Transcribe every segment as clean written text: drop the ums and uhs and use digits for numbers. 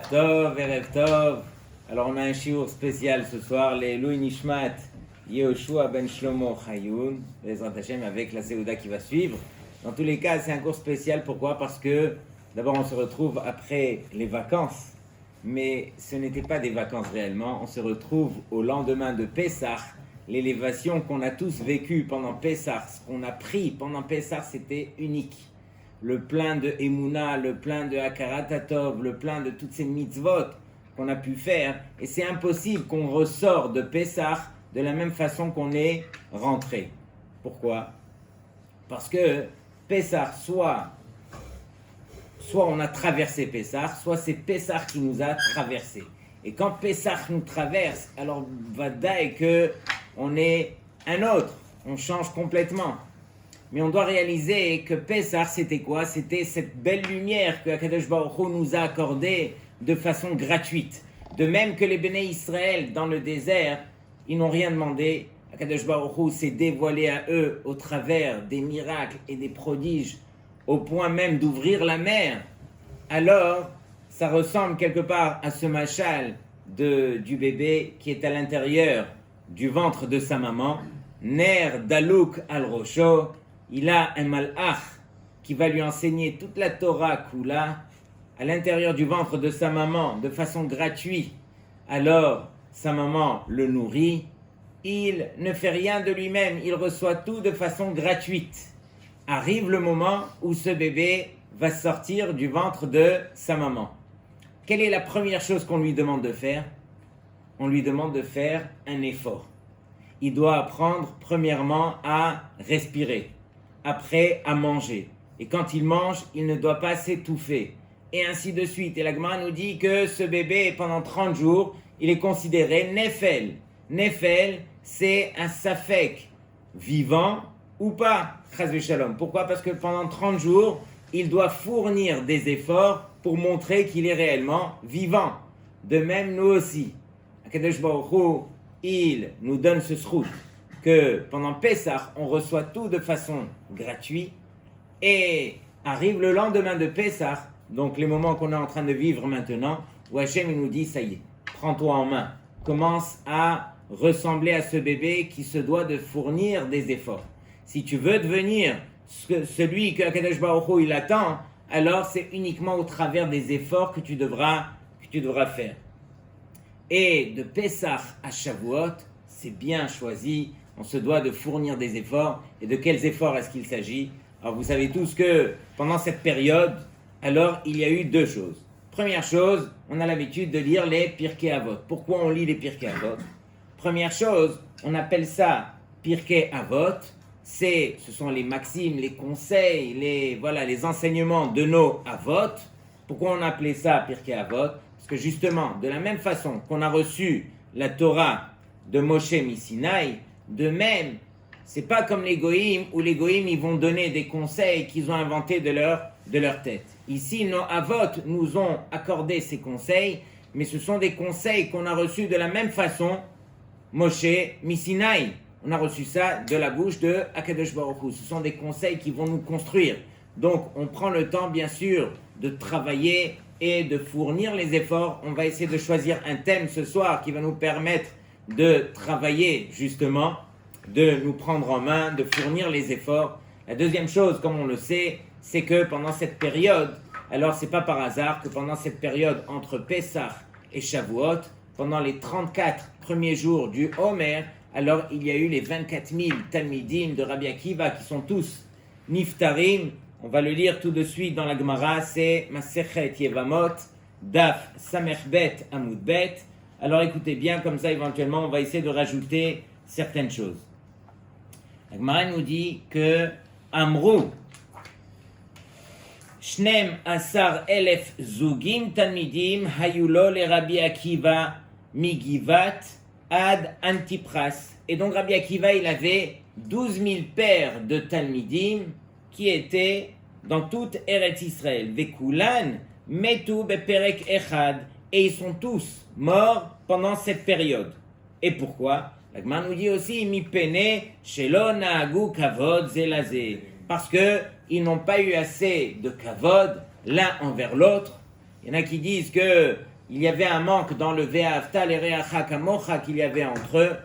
Erev Tov. Alors on a un shiur spécial ce soir, les Louis Nishmat, Yehoshua ben Shlomo Chayoun, Bezrat Hashem avec la Seouda qui va suivre. Dans tous les cas, c'est un cours spécial. Pourquoi? Parce que d'abord on se retrouve après les vacances, mais ce n'était pas des vacances réellement. On se retrouve au lendemain de Pessah. L'élévation qu'on a tous vécue pendant Pessah, ce qu'on a pris pendant Pessah, c'était unique. Le plein de Emouna, le plein de Hakarat Hatov, le plein de toutes ces mitzvot qu'on a pu faire. Et c'est impossible qu'on ressort de Pessah de la même façon qu'on est rentré. Pourquoi? Parce que Pessah, soit on a traversé Pessah, soit c'est Pessah qui nous a traversé. Et quand Pessah nous traverse, alors vadaï que on est un autre, on change complètement. Mais on doit réaliser que Pessah, c'était quoi? C'était cette belle lumière que Akadosh Baruch Hu nous a accordée de façon gratuite. De même que les Béné Israël dans le désert, ils n'ont rien demandé. Akadosh Baruch Hu s'est dévoilé à eux au travers des miracles et des prodiges, au point même d'ouvrir la mer. Alors, ça ressemble quelque part à ce machal du bébé qui est à l'intérieur du ventre de sa maman. Ner Dalouk al-Rosho. Il a un malach qui va lui enseigner toute la Torah Kula à l'intérieur du ventre de sa maman de façon gratuite. Alors, sa maman le nourrit. Il ne fait rien de lui-même, il reçoit tout de façon gratuite. Arrive le moment où ce bébé va sortir du ventre de sa maman. Quelle est la première chose qu'on lui demande de faire? On lui demande de faire un effort. Il doit apprendre premièrement à respirer, après à manger. Et quand il mange, il ne doit pas s'étouffer. Et ainsi de suite. Et la Gemara nous dit que ce bébé, pendant 30 jours, il est considéré Nefel. Nefel, c'est un safek, vivant ou pas, Chas v'Shalom. Pourquoi? Parce que pendant 30 jours, il doit fournir des efforts pour montrer qu'il est réellement vivant. De même, nous aussi. Akadosh Baruch Hu, il nous donne ce srout que pendant Pessah, on reçoit tout de façon gratuite et arrive le lendemain de Pessah, donc les moments qu'on est en train de vivre maintenant, où Hachem il nous dit, ça y est, prends-toi en main, commence à ressembler à ce bébé qui se doit de fournir des efforts. Si tu veux devenir celui que Akadosh Baruch Hu il attend, alors c'est uniquement au travers des efforts que tu devras faire. Et de Pessah à Shavuot, c'est bien choisi, on se doit de fournir des efforts. Et de quels efforts est-ce qu'il s'agit? Alors vous savez tous que pendant cette période, alors il y a eu deux choses. Première chose, on a l'habitude de lire les Pirkei Avot. Pourquoi on lit les Pirkei Avot? Première chose, on appelle ça Pirkei Avot. Ce sont les maximes, les conseils, les enseignements de nos Avot. Pourquoi on appelait ça Pirkei Avot? Parce que justement, de la même façon qu'on a reçu la Torah de Moshe Misinaï, de même, c'est pas comme les Goïm, où les Goïm ils vont donner des conseils qu'ils ont inventés de leur tête. Ici, nos Avot nous ont accordé ces conseils, mais ce sont des conseils qu'on a reçus de la même façon, Moshe Misinaï. On a reçu ça de la bouche de Akadosh Baruch Hu. Ce sont des conseils qui vont nous construire. Donc, on prend le temps, bien sûr, de travailler et de fournir les efforts. On va essayer de choisir un thème ce soir qui va nous permettre de travailler justement, de nous prendre en main, de fournir les efforts. La deuxième chose, comme on le sait, c'est que pendant cette période, alors c'est pas par hasard que pendant cette période entre Pessah et Shavuot, pendant les 34 premiers jours du Homer, alors il y a eu les 24 000 Talmidim de Rabbi Akiva qui sont tous Niftarim. On va le lire tout de suite dans la Gemara, c'est Masechet Yevamot, Daf Samechbet Amoudbet. Alors écoutez bien, comme ça éventuellement on va essayer de rajouter certaines choses. La Gemara nous dit que Amrou Shnem Asar Elef Zugim Talmidim Hayulo le Rabbi Akiva Migivat Ad Antipras. Et donc Rabbi Akiva il avait 12 000 paires de Talmidim qui étaient dans toute Eretz Israël. Vekulan Metu Beperek Echad. Et ils sont tous morts pendant cette période. Et pourquoi? La Gemara nous dit aussi Mi pene shelo naagu kavod zelazé. Parce qu'ils n'ont pas eu assez de kavod l'un envers l'autre. Il y en a qui disent que il y avait un manque dans le Ve'ahavta l'ereacha kamocha qu'il y avait entre eux.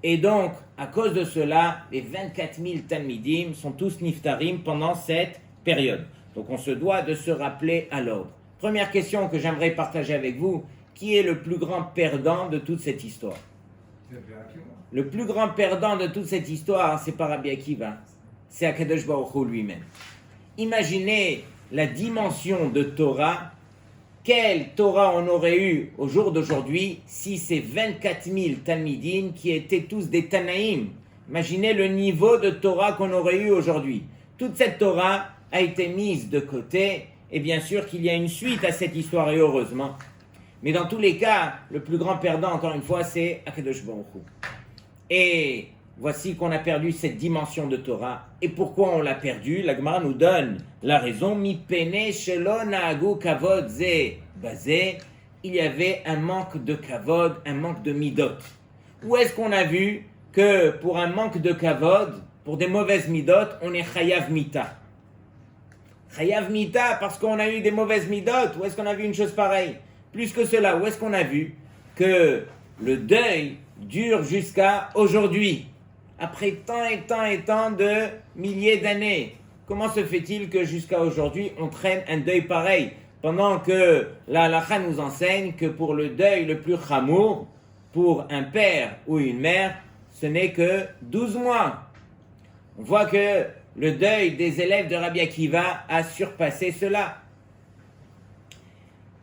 Et donc, à cause de cela, les 24 000 Talmidim sont tous niftarim pendant cette période. Donc, on se doit de se rappeler à l'ordre. Première question que j'aimerais partager avec vous, qui est le plus grand perdant de toute cette histoire? Le plus grand perdant de toute cette histoire, c'est pas Rabbi Akiva, c'est Akadosh Baruch Hu lui-même. Imaginez la dimension de Torah. Quelle Torah on aurait eu au jour d'aujourd'hui si ces 24 000 Talmidim qui étaient tous des Tanaïm, imaginez le niveau de Torah qu'on aurait eu aujourd'hui. Toute cette Torah a été mise de côté et bien sûr qu'il y a une suite à cette histoire et heureusement. Mais dans tous les cas, le plus grand perdant encore une fois c'est Akadosh Baruch Hu. Et voici qu'on a perdu cette dimension de Torah. Et pourquoi on l'a perdu? La Gemara nous donne la raison. Mi pene shelo naagu kavod ze bazé. Il y avait un manque de kavod, un manque de midot. Où est-ce qu'on a vu que pour un manque de kavod, pour des mauvaises midot, on est chayav mita? Chayav mita parce qu'on a eu des mauvaises midot. Où est-ce qu'on a vu une chose pareille? Plus que cela, où est-ce qu'on a vu que le deuil dure jusqu'à aujourd'hui? Après tant et tant et tant de milliers d'années, comment se fait-il que jusqu'à aujourd'hui on traîne un deuil pareil, pendant que la halakha nous enseigne que pour le deuil le plus chamour, pour un père ou une mère, ce n'est que 12 mois. On voit que le deuil des élèves de Rabbi Akiva a surpassé cela.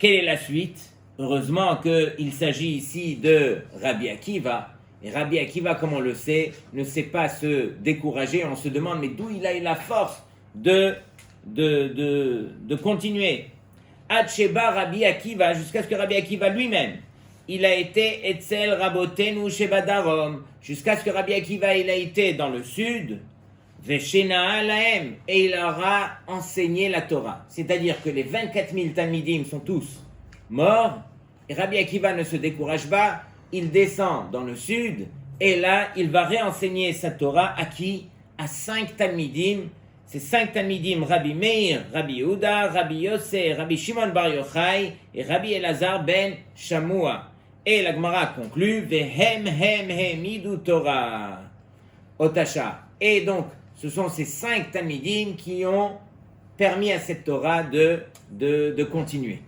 Quelle est la suite? Heureusement qu'il s'agit ici de Rabbi Akiva. Et Rabbi Akiva, comme on le sait, ne sait pas se décourager. On se demande, mais d'où il a eu la force de continuer. Ad Sheba Rabbi Akiva, jusqu'à ce que Rabbi Akiva lui-même, il a été Etzel Rabotenu Sheba Darom, jusqu'à ce que Rabbi Akiva, il a été dans le sud, Veshena Lahem, et il leur a enseigné la Torah. C'est-à-dire que les 24 000 Talmidim sont tous morts, et Rabbi Akiva ne se décourage pas. Il descend dans le sud, et là, il va réenseigner sa Torah à qui? À 5 Talmidim. Ces 5 Talmidim, Rabbi Meir, Rabbi Yehuda, Rabbi Yossé, Rabbi Shimon Bar Yochai et Rabbi Elazar ben Shamua. Et la Gemara conclut, Vehem hem hemidu Torah. Otasha. Et donc, ce sont ces 5 Talmidim qui ont permis à cette Torah de continuer.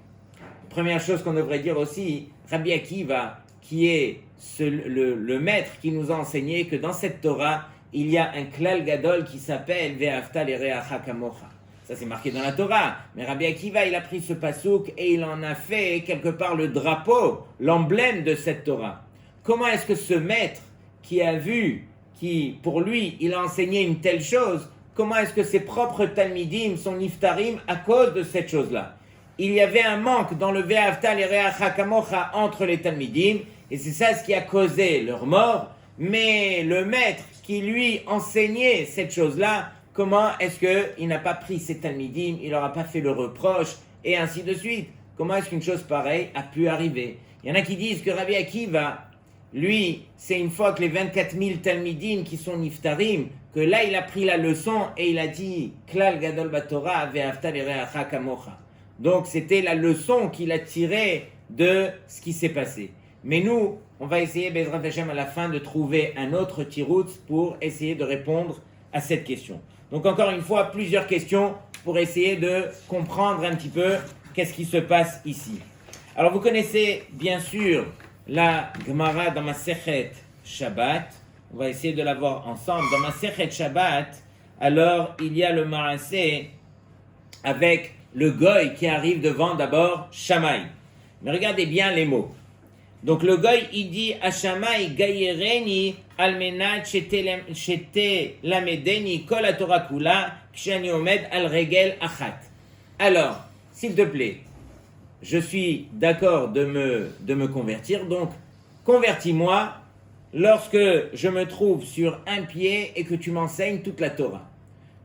Première chose qu'on devrait dire aussi, Rabbi Akiva, qui est le maître qui nous a enseigné que dans cette Torah, il y a un klal gadol qui s'appelle Ve'ahavta l'ereacha kamocha. Ça c'est marqué dans la Torah. Mais Rabbi Akiva, il a pris ce pasouk et il en a fait quelque part le drapeau, l'emblème de cette Torah. Comment est-ce que ce maître qui a vu, qui pour lui, il a enseigné une telle chose, comment est-ce que ses propres talmidim sont niftarim à cause de cette chose-là? Il y avait un manque dans le Ve'ahavta l'ereacha kamocha entre les talmidim, et c'est ça ce qui a causé leur mort. Mais le maître qui lui enseignait cette chose-là, comment est-ce qu'il n'a pas pris ses talmidim, il leur a pas fait le reproche, et ainsi de suite? Comment est-ce qu'une chose pareille a pu arriver? Il y en a qui disent que Rabbi Akiva, lui, c'est une fois que les 24 000 talmidim qui sont niftarim, que là il a pris la leçon et il a dit Klal Gadol Batorah Ve'ahavta l'ereacha kamocha. Donc c'était la leçon qu'il a tirée de ce qui s'est passé. Mais nous, on va essayer, Bezrat Hashem, à la fin, de trouver un autre tiroutz pour essayer de répondre à cette question. Donc encore une fois, plusieurs questions pour essayer de comprendre un petit peu qu'est-ce qui se passe ici. Alors vous connaissez bien sûr la Gemara dans Masechet Shabbat. On va essayer de la voir ensemble. Dans Masechet Shabbat, alors il y a le Maaseh avec le Goy qui arrive devant d'abord Shammai. Mais regardez bien les mots. Donc le Goy, il dit à Shammai, Gayereni almenat shete lamedeni kol haTorah kula kshani omed al regel achat. Alors, s'il te plaît, je suis d'accord de me convertir, donc convertis-moi lorsque je me trouve sur un pied et que tu m'enseignes toute la Torah.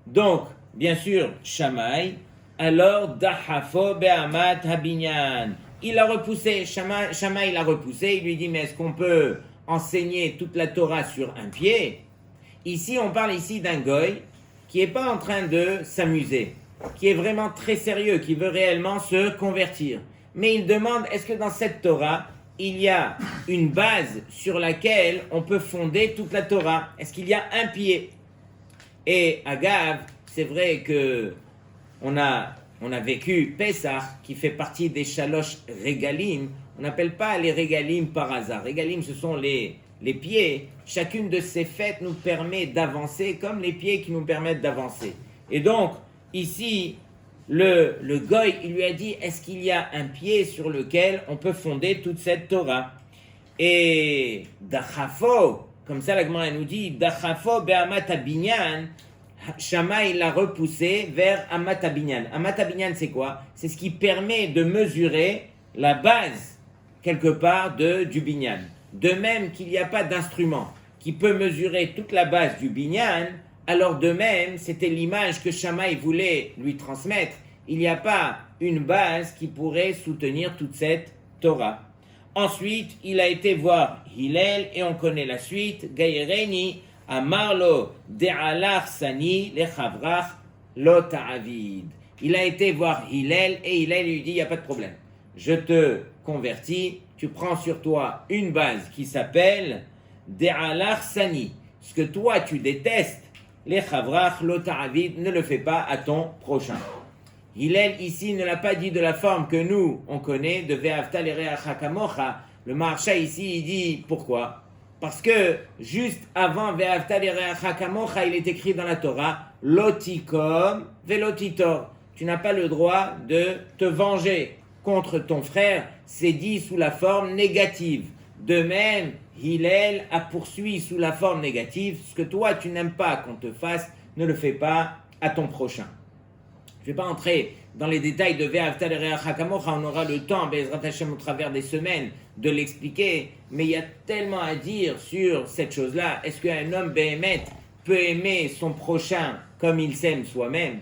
Donc, bien sûr, Shammai, alors dahafo be'amat habinyan. Il a repoussé, Shammai l'a repoussé, il lui dit, mais est-ce qu'on peut enseigner toute la Torah sur un pied? Ici, on parle ici d'un goy qui n'est pas en train de s'amuser, qui est vraiment très sérieux, qui veut réellement se convertir. mais il demande, est-ce que dans cette Torah, il y a une base sur laquelle on peut fonder toute la Torah? Est-ce qu'il y a un pied? Et Agav, c'est vrai que on a vécu Pessah, qui fait partie des Shalosh Regalim. On n'appelle pas les Regalim par hasard. Regalim, ce sont les pieds. Chacune de ces fêtes nous permet d'avancer, comme les pieds qui nous permettent d'avancer. Et donc, ici, le Goy, il lui a dit, est-ce qu'il y a un pied sur lequel on peut fonder toute cette Torah? Et Dachafo, comme ça la Gemara nous dit, Dachafo be'amat abinyan, Shama il l'a repoussé vers amat abinyan. Amat abinyan, c'est quoi? C'est ce qui permet de mesurer la base, quelque part, du binyan. De même qu'il n'y a pas d'instrument qui peut mesurer toute la base du binyan, alors de même, c'était l'image que Shammai voulait lui transmettre. Il n'y a pas une base qui pourrait soutenir toute cette Torah. Ensuite, il a été voir Hillel, et on connaît la suite. Gaïreni, Amarlo, De'alach Sani, Lechavrach, Lota'avid. Il a été voir Hillel, et Hillel lui dit, il n'y a pas de problème. Je te convertis, tu prends sur toi une base qui s'appelle De'alach Sani. Ce que toi tu détestes, les chavrach, l'ota'avid, ne le fais pas à ton prochain. Hillel ici ne l'a pas dit de la forme que nous on connaît, de ve'avta l'ereacha kamocha. Le Maharsha ici il dit pourquoi? Parce que juste avant ve'avta l'ereacha kamocha, il est écrit dans la Torah lotikom ve'lotitor. Tu n'as pas le droit de te venger contre ton frère, c'est dit sous la forme négative. De même, Hillel a poursuivi sous la forme négative. Ce que toi, tu n'aimes pas qu'on te fasse, ne le fais pas à ton prochain. Je ne vais pas entrer dans les détails de Ve'avta l'ereacha kamocha. On aura le temps, Be'ezrat Hashem, au travers des semaines, de l'expliquer. Mais il y a tellement à dire sur cette chose-là. Est-ce qu'un homme béhémet peut aimer son prochain comme il s'aime soi-même?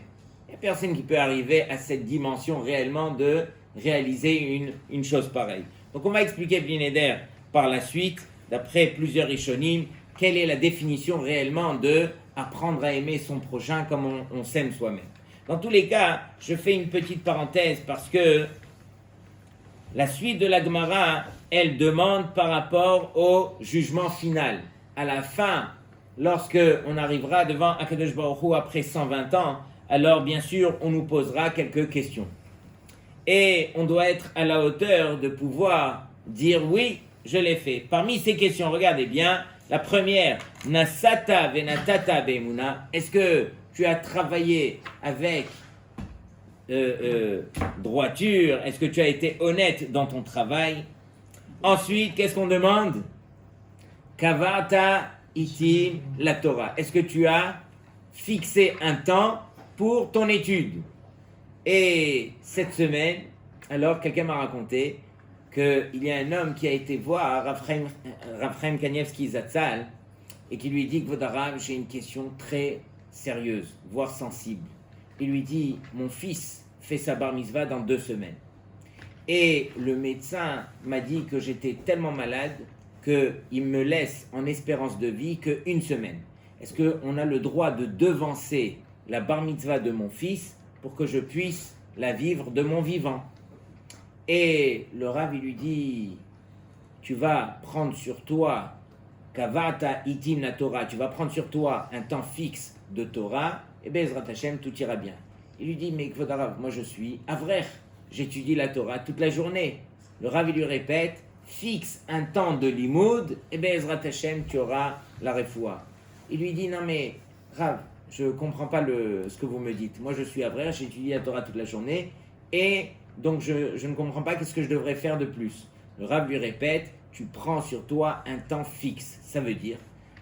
Il n'y a personne qui peut arriver à cette dimension réellement de réaliser une chose pareille. Donc on va expliquer Bli Neder par la suite, d'après plusieurs Rishonim, quelle est la définition réellement de apprendre à aimer son prochain comme on s'aime soi-même. Dans tous les cas, je fais une petite parenthèse parce que la suite de la Gemara, elle demande par rapport au jugement final. À la fin, lorsque on arrivera devant Akadosh Baruch Hu après 120 ans, alors bien sûr, on nous posera quelques questions. Et on doit être à la hauteur de pouvoir dire oui, je l'ai fait. Parmi ces questions, regardez bien, la première, Nasata venatata be'emuna, est-ce que tu as travaillé avec droiture? Est-ce que tu as été honnête dans ton travail? Ensuite, qu'est-ce qu'on demande? Kavata itim la Torah. Est-ce que tu as fixé un temps pour ton étude? Et cette semaine, alors quelqu'un m'a raconté qu'il y a un homme qui a été voir Rav Chaim Kanievski Zatzal et qui lui dit que Vodarav, j'ai une question très sérieuse, voire sensible. Il lui dit, mon fils fait sa bar mitzvah dans 2 semaines. Et le médecin m'a dit que j'étais tellement malade qu'il me laisse en espérance de vie qu'1 semaine. Est-ce qu'on a le droit de devancer la bar mitzvah de mon fils pour que je puisse la vivre de mon vivant? Et le Rav, il lui dit, tu vas prendre sur toi, Kavata itim la Torah, tu vas prendre sur toi un temps fixe de Torah, et Be'ezrat Hashem, tout ira bien. Il lui dit, mais Kvod Harav, moi je suis Avrech, j'étudie la Torah toute la journée. Le Rav, il lui répète, fixe un temps de limoud, et Be'ezrat Hashem, tu auras la refoua. Il lui dit, non mais Rav, je ne comprends pas ce que vous me dites. Moi je suis Avrech, j'étudie la Torah toute la journée, et donc je ne comprends pas qu'est-ce que je devrais faire de plus. Le Rav lui répète, tu prends sur toi un temps fixe. Ça veut dire,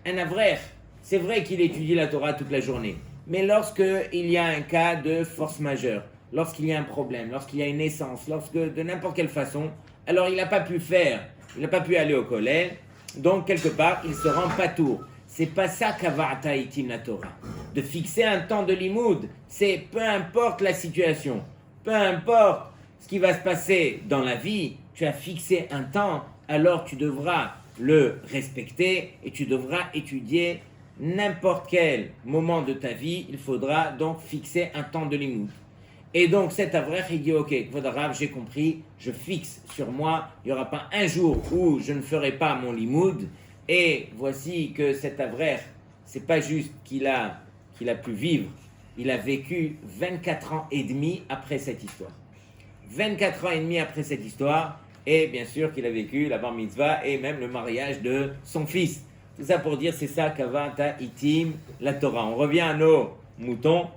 un Avrech, c'est vrai qu'il étudie la Torah toute la journée, mais lorsqu'il y a un cas de force majeure, lorsqu'il y a un problème, lorsqu'il y a une naissance, lorsque de n'importe quelle façon, alors il n'a pas pu faire, il n'a pas pu aller au collège, donc quelque part il se rend patour. C'est pas ça qu'avata itim la Torah. De fixer un temps de limoud, c'est peu importe la situation, peu importe ce qui va se passer dans la vie, tu as fixé un temps, alors tu devras le respecter et tu devras étudier n'importe quel moment de ta vie. Il faudra donc fixer un temps de limoud. Et donc cet Avrech, il dit, ok, Kvod Arav, j'ai compris, je fixe sur moi, il n'y aura pas un jour où je ne ferai pas mon limoud. Et voici que cet Avrech, c'est pas juste qu'il a pu vivre, il a vécu 24 ans et demi après cette histoire. 24 ans et demi après cette histoire, et bien sûr qu'il a vécu la bar mitzvah et même le mariage de son fils. Tout ça pour dire, c'est ça qu'avata itim la Torah. On revient à nos moutons.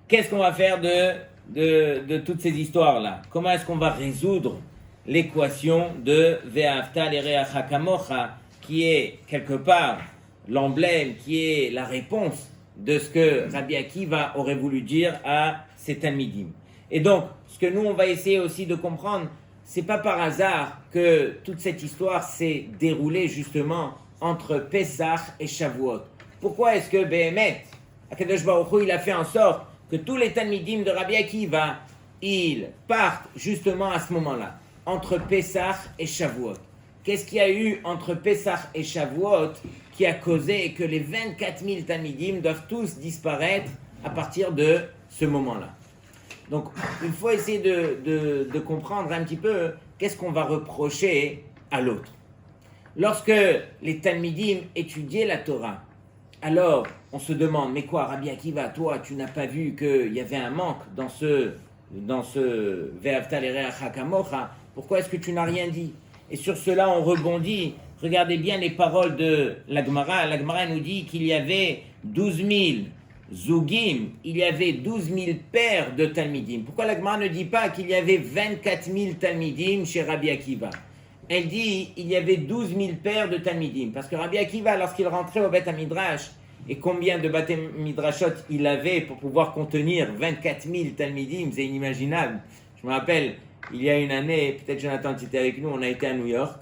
Qu'est-ce qu'on va faire de toutes ces histoires-là? Comment est-ce qu'on va résoudre l'équation de Ve'ahavta l'ereacha kamocha, qui est quelque part l'emblème, qui est la réponse de ce que Rabbi Akiva aurait voulu dire à ses Talmidim. Et donc, ce que nous, on va essayer aussi de comprendre, c'est pas par hasard que toute cette histoire s'est déroulée justement entre Pessah et Shavuot. Pourquoi est-ce que Behemet, Akadosh Baruch Hu, il a fait en sorte que tous les Talmidim de Rabbi Akiva, ils partent justement à ce moment-là, entre Pessah et Shavuot. Qu'est-ce qu'il y a eu entre Pessah et Shavuot qui a causé que les 24 000 Talmidim doivent tous disparaître à partir de ce moment-là? Donc, il faut essayer de comprendre un petit peu qu'est-ce qu'on va reprocher à l'autre. Lorsque les Talmidim étudiaient la Torah, alors on se demande, mais quoi, Rabbi Akiva, toi, tu n'as pas vu qu'il y avait un manque dans ce Ve'ahavta l'ereacha kamocha, pourquoi est-ce que tu n'as rien dit? Et sur cela, on rebondit. Regardez bien les paroles de la Gemara. La Gemara nous dit qu'il y avait 12 000 Zougim, il y avait 12 000 pères de Talmidim. Pourquoi la Gemara ne dit pas qu'il y avait 24 000 Talmidim chez Rabbi Akiva? Elle dit il y avait 12 000 pères de Talmidim. Parce que Rabbi Akiva, lorsqu'il rentrait au Beth Midrash, et combien de Beth Midrashot il avait pour pouvoir contenir 24 000 Talmidim, c'est inimaginable. Je me rappelle, il y a une année, peut-être Jonathan, tu étais avec nous, on a été à New York,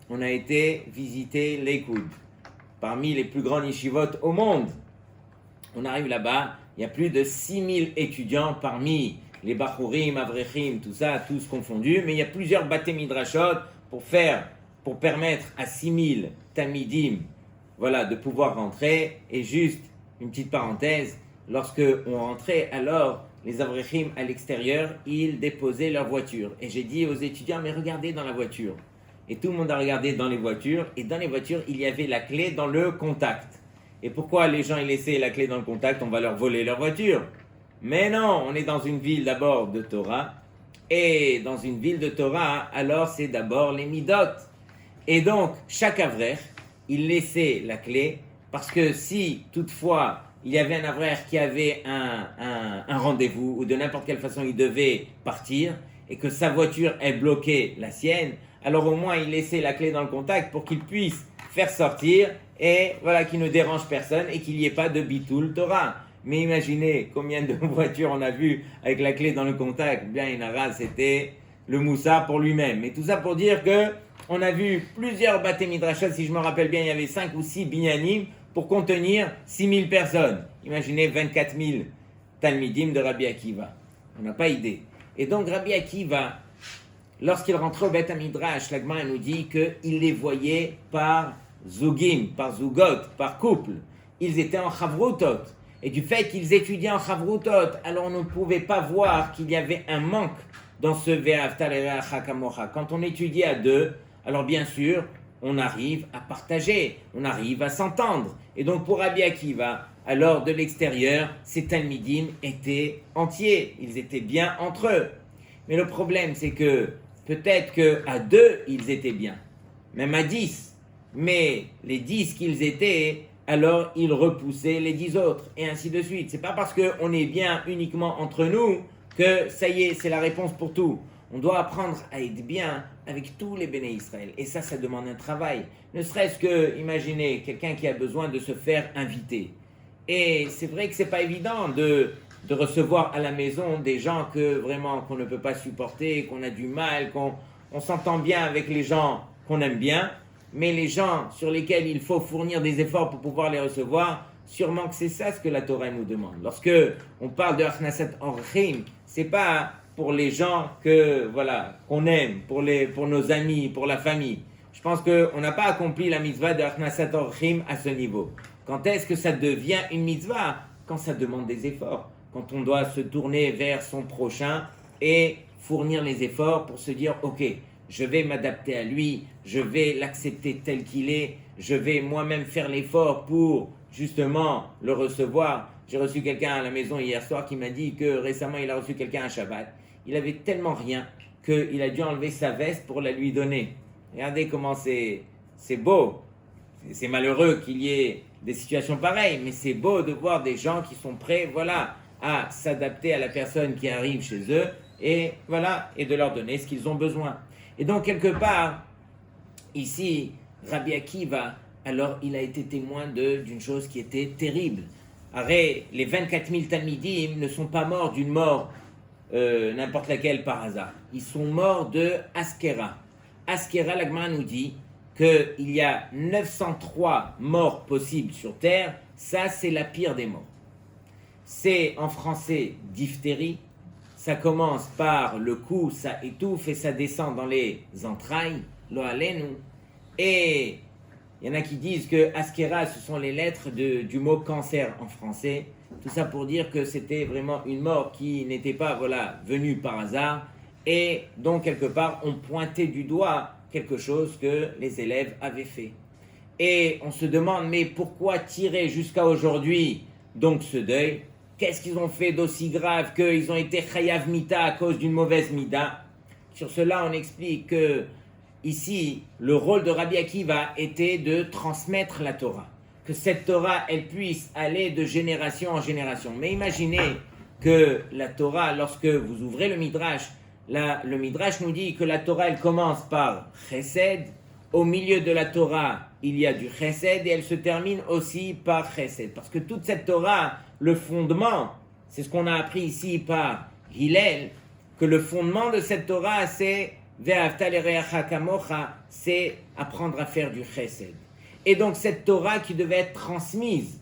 on a été visiter Lakewood, parmi les plus grands yeshivot au monde. On arrive là-bas, il y a plus de 6000 étudiants parmi les Bachurim, Avrechim, tout ça, tous confondus, mais il y a plusieurs Baté Midrashot pour permettre à 6000 Talmidim, voilà, de pouvoir rentrer. Et juste une petite parenthèse, lorsque on rentrait, alors les Avrechim à l'extérieur, ils déposaient leur voiture. Et j'ai dit aux étudiants, mais regardez dans la voiture. Et tout le monde a regardé dans les voitures, et dans les voitures, il y avait la clé dans le contact. Et pourquoi les gens ils laissaient la clé dans le contact? On va leur voler leur voiture. Mais non, on est dans une ville d'abord de Torah. Et dans une ville de Torah, alors c'est d'abord les Midot. Et donc, chaque Avrech, il laissait la clé. Parce que si, toutefois, il y avait un Avrech qui avait un rendez-vous, ou de n'importe quelle façon il devait partir, et que sa voiture est bloquée la sienne, alors au moins il laissait la clé dans le contact pour qu'il puisse faire sortir et voilà, qu'il ne dérange personne et qu'il n'y ait pas de bitoul Torah. Mais imaginez combien de voitures on a vu avec la clé dans le contact. Bien, Inara, c'était le moussa pour lui-même. Mais tout ça pour dire que on a vu plusieurs Baté Midrashot, si je me rappelle bien, il y avait 5 ou 6 binyanim pour contenir 6000 personnes. Imaginez 24 000 Talmidim de Rabbi Akiva. On n'a pas idée. Et donc Rabbi Akiva, lorsqu'il rentrait au Beth Midrash, la Gemara nous dit qu'il les voyait par Zougim, par Zougot, par couple. Ils étaient en Chavrutot. Et du fait qu'ils étudiaient en Chavrutot, alors on ne pouvait pas voir qu'il y avait un manque dans ce Ve'ahavta l'ereacha kamocha. Quand on étudiait à deux, alors bien sûr, on arrive à partager, on arrive à s'entendre. Et donc pour Rabbi Akiva, alors de l'extérieur, ces Talmidim étaient entiers, ils étaient bien entre eux. Mais le problème, c'est que peut-être qu'à deux, ils étaient bien, même à 10. Mais les 10 qu'ils étaient, alors ils repoussaient les 10 autres, et ainsi de suite. C'est pas parce qu'on est bien uniquement entre nous que ça y est, c'est la réponse pour tout. On doit apprendre à être bien avec tous les béné Israël. Et ça demande un travail. Ne serait-ce que, imaginez, quelqu'un qui a besoin de se faire inviter. Et c'est vrai que c'est pas évident de recevoir à la maison des gens qu'on ne peut pas supporter, qu'on a du mal, qu'on s'entend bien avec les gens qu'on aime bien, mais les gens sur lesquels il faut fournir des efforts pour pouvoir les recevoir, sûrement que c'est ça ce que la Torah nous demande. Lorsque on parle de Achnasat Orchim, c'est pas pour les gens qu'on aime, pour nos amis, pour la famille. Je pense qu'on n'a pas accompli la mitzvah de Achnasat Orchim à ce niveau. Quand est-ce que ça devient une mitzvah? Quand ça demande des efforts. quand on doit se tourner vers son prochain et fournir les efforts pour se dire, ok, je vais m'adapter à lui, je vais l'accepter tel qu'il est, je vais moi-même faire l'effort pour justement le recevoir. J'ai reçu quelqu'un à la maison hier soir qui m'a dit que récemment il a reçu quelqu'un à Shabbat. Il avait tellement rien qu'il a dû enlever sa veste pour la lui donner. Regardez comment c'est beau. C'est malheureux qu'il y ait des situations pareilles, mais c'est beau de voir des gens qui sont prêts, voilà, à s'adapter à la personne qui arrive chez eux et voilà, et de leur donner ce qu'ils ont besoin. Et donc quelque part, ici, Rabbi Akiva, alors il a été témoin d'une chose qui était terrible. Arrête, les 24 000 Talmidim ne sont pas morts d'une mort n'importe laquelle par hasard. Ils sont morts de Askera. Askera, la Gemara nous dit qu'il y a 903 morts possibles sur Terre. Ça, c'est la pire des morts. C'est en français diphtérie. Ça commence par le cou, ça étouffe et ça descend dans les entrailles, lo alenu. Et il y en a qui disent que Askera, ce sont les lettres du mot cancer en français. Tout ça pour dire que c'était vraiment une mort qui n'était pas venue par hasard. Et donc, quelque part, on pointait du doigt quelque chose que les élèves avaient fait. Et on se demande, mais pourquoi tirer jusqu'à aujourd'hui donc ce deuil? Qu'est-ce qu'ils ont fait d'aussi grave qu'ils ont été chayav mita à cause d'une mauvaise mida? Sur cela, on explique que ici, le rôle de Rabbi Akiva était de transmettre la Torah. Que cette Torah, elle puisse aller de génération en génération. Mais imaginez que la Torah, lorsque vous ouvrez le Midrash, le Midrash nous dit que la Torah, elle commence par Chesed. Au milieu de la Torah, il y a du Chesed et elle se termine aussi par Chesed. Parce que toute cette Torah, le fondement, c'est ce qu'on a appris ici par Hillel, que le fondement de cette Torah, c'est Ve'ahavta l'ereacha kamocha, c'est apprendre à faire du Chesed. Et donc cette Torah qui devait être transmise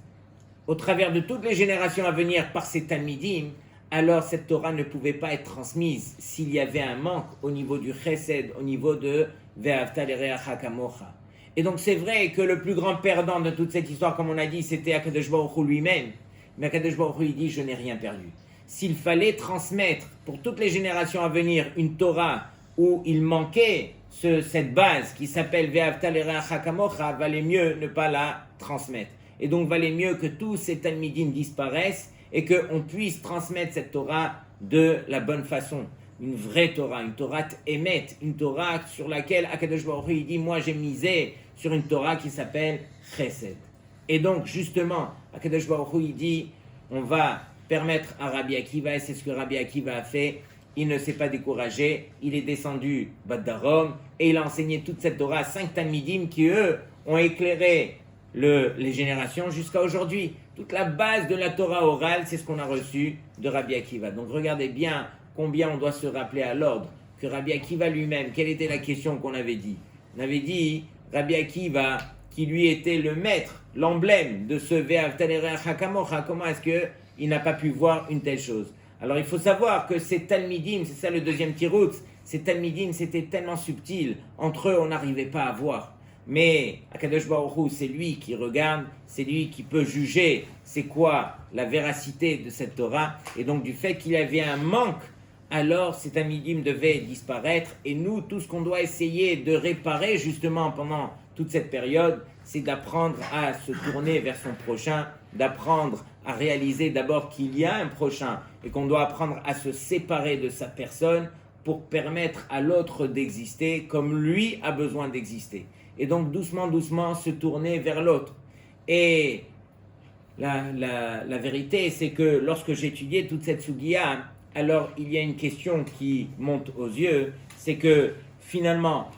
au travers de toutes les générations à venir par ces Talmidim, alors cette Torah ne pouvait pas être transmise s'il y avait un manque au niveau du Chesed, au niveau de Ve'ahavta l'ereacha kamocha. Et donc c'est vrai que le plus grand perdant de toute cette histoire, comme on a dit, c'était Akadosh Baruch Hu lui-même. Mais Akadosh Baruch Hu, il dit, je n'ai rien perdu. S'il fallait transmettre pour toutes les générations à venir une Torah où il manquait cette base qui s'appelle Ve'ahavta l'ereacha kamocha, valait mieux ne pas la transmettre. Et donc valait mieux que tous ces Talmidim disparaissent et qu'on puisse transmettre cette Torah de la bonne façon. Une vraie Torah, une Torah émet, une Torah sur laquelle Akadosh Baruch Hu, il dit, moi j'ai misé sur une Torah qui s'appelle Chesed. Et donc justement, Akadosh Baruch Hu, il dit, on va permettre à Rabbi Akiva, et c'est ce que Rabbi Akiva a fait. Il ne s'est pas découragé, il est descendu Bad Darom et il a enseigné toute cette Torah à 5 Talmidim qui, eux, ont éclairé les générations jusqu'à aujourd'hui. Toute la base de la Torah orale, c'est ce qu'on a reçu de Rabbi Akiva. Donc regardez bien combien on doit se rappeler à l'ordre que Rabbi Akiva lui-même, quelle était la question qu'on avait dit? On avait dit Rabbi Akiva, qui lui était le maître, l'emblème de ce Ve'ahavta l'ereacha kamocha, comment est-ce qu'il n'a pas pu voir une telle chose? Alors il faut savoir que ces Talmidim, c'est ça le deuxième tirout, ces Talmidim c'était tellement subtil, entre eux on n'arrivait pas à voir. Mais Akadosh Baruch Hu, c'est lui qui regarde, c'est lui qui peut juger c'est quoi la véracité de cette Torah. Et donc du fait qu'il y avait un manque, alors ces Talmidim devaient disparaître. Et nous, tout ce qu'on doit essayer de réparer justement pendant toute cette période, c'est d'apprendre à se tourner vers son prochain, d'apprendre à réaliser d'abord qu'il y a un prochain et qu'on doit apprendre à se séparer de sa personne pour permettre à l'autre d'exister comme lui a besoin d'exister. Et donc doucement, doucement se tourner vers l'autre. Et la vérité, c'est que lorsque j'étudiais toute cette Sugiya, alors il y a une question qui monte aux yeux, c'est que finalement,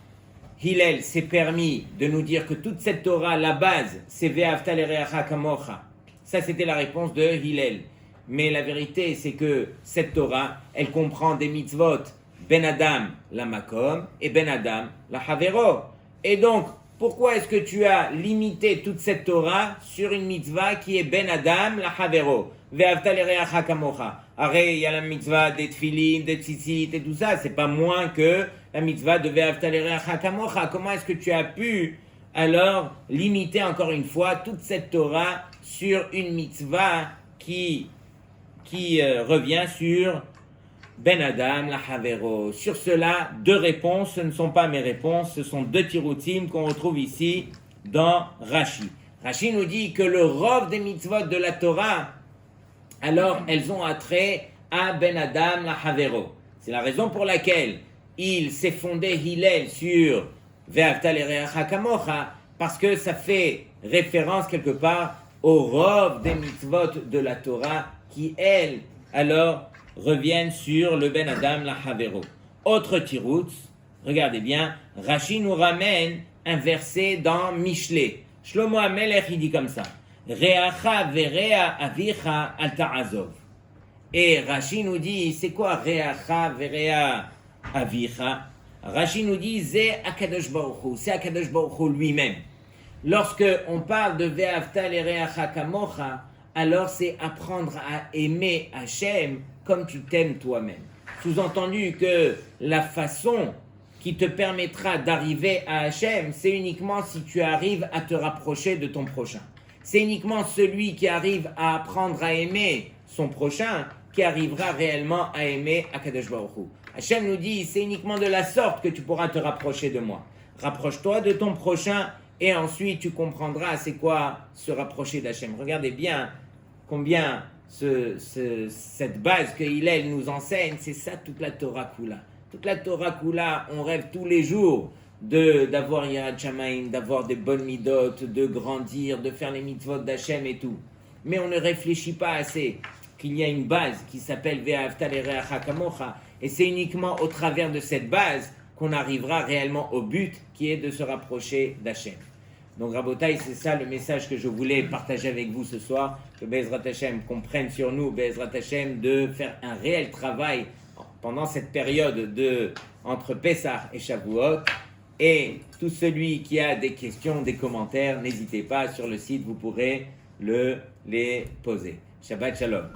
Hillel s'est permis de nous dire que toute cette Torah, la base, c'est Ve'ahavta l'ereacha kamocha. Ça, c'était la réponse de Hillel. Mais la vérité, c'est que cette Torah, elle comprend des mitzvot, Ben Adam la Makom et Ben Adam la Havero. Et donc, pourquoi est-ce que tu as limité toute cette Torah sur une mitzvah qui est Ben Adam la Havero? Ve'ahavta l'ereacha kamocha. Arrête, il y a la mitzvah des tefilin, des tzitzit et tout ça, c'est pas moins que la mitzvah de Ve'ahavta l'ereacha kamocha. Comment est-ce que tu as pu alors limiter encore une fois toute cette Torah sur une mitzvah qui qui revient sur Ben Adam, la Havero. Sur cela, deux réponses, ce ne sont pas mes réponses, ce sont deux tiroutim qu'on retrouve ici dans Rashi. Rashi nous dit que le rov des mitzvot de la Torah, alors elles ont attrait à Ben Adam, la Havero. C'est la raison pour laquelle il s'est fondé Hillel sur Ve'avta l'ereacha kamocha, parce que ça fait référence quelque part au rov des mitzvot de la Torah qui, elles, alors reviennent sur le Ben Adam, la Havero. Autre tiroutz, regardez bien, Rashi nous ramène un verset dans Mishlé. Shlomo HaMelech, il dit comme ça, Reacha verea avicha al ta'azov. Et Rashi nous dit, c'est quoi Reacha verea avicha? Rashi nous dit, c'est Akadosh Baruch Hu, c'est Akadosh Baruch Hu lui-même. Lorsque on parle de Ve'avta l'ereacha kamocha, alors c'est apprendre à aimer Hachem comme tu t'aimes toi-même. Sous-entendu que la façon qui te permettra d'arriver à Hachem, c'est uniquement si tu arrives à te rapprocher de ton prochain. C'est uniquement celui qui arrive à apprendre à aimer son prochain qui arrivera réellement à aimer Akadosh Baruch Hu. Hachem nous dit, c'est uniquement de la sorte que tu pourras te rapprocher de moi. Rapproche-toi de ton prochain et ensuite tu comprendras c'est quoi se rapprocher d'Hachem. Regardez bien combien cette base que Hillel nous enseigne, c'est ça toute la Torah Kula. Toute la Torah Kula, on rêve tous les jours d'avoir Yirat Shamayim, d'avoir des bonnes midot, de grandir, de faire les mitzvot d'Hachem et tout. Mais on ne réfléchit pas assez qu'il y a une base qui s'appelle Ve'avta l'ereacha kamocha, et c'est uniquement au travers de cette base qu'on arrivera réellement au but qui est de se rapprocher d'Hachem. Donc Rabotai, c'est ça le message que je voulais partager avec vous ce soir, que Be'ezrat Hashem comprenne sur nous, Be'ezrat Hashem, de faire un réel travail pendant cette période entre Pessah et Shavuot. Et tout celui qui a des questions, des commentaires, n'hésitez pas, sur le site, vous pourrez les poser. Shabbat Shalom.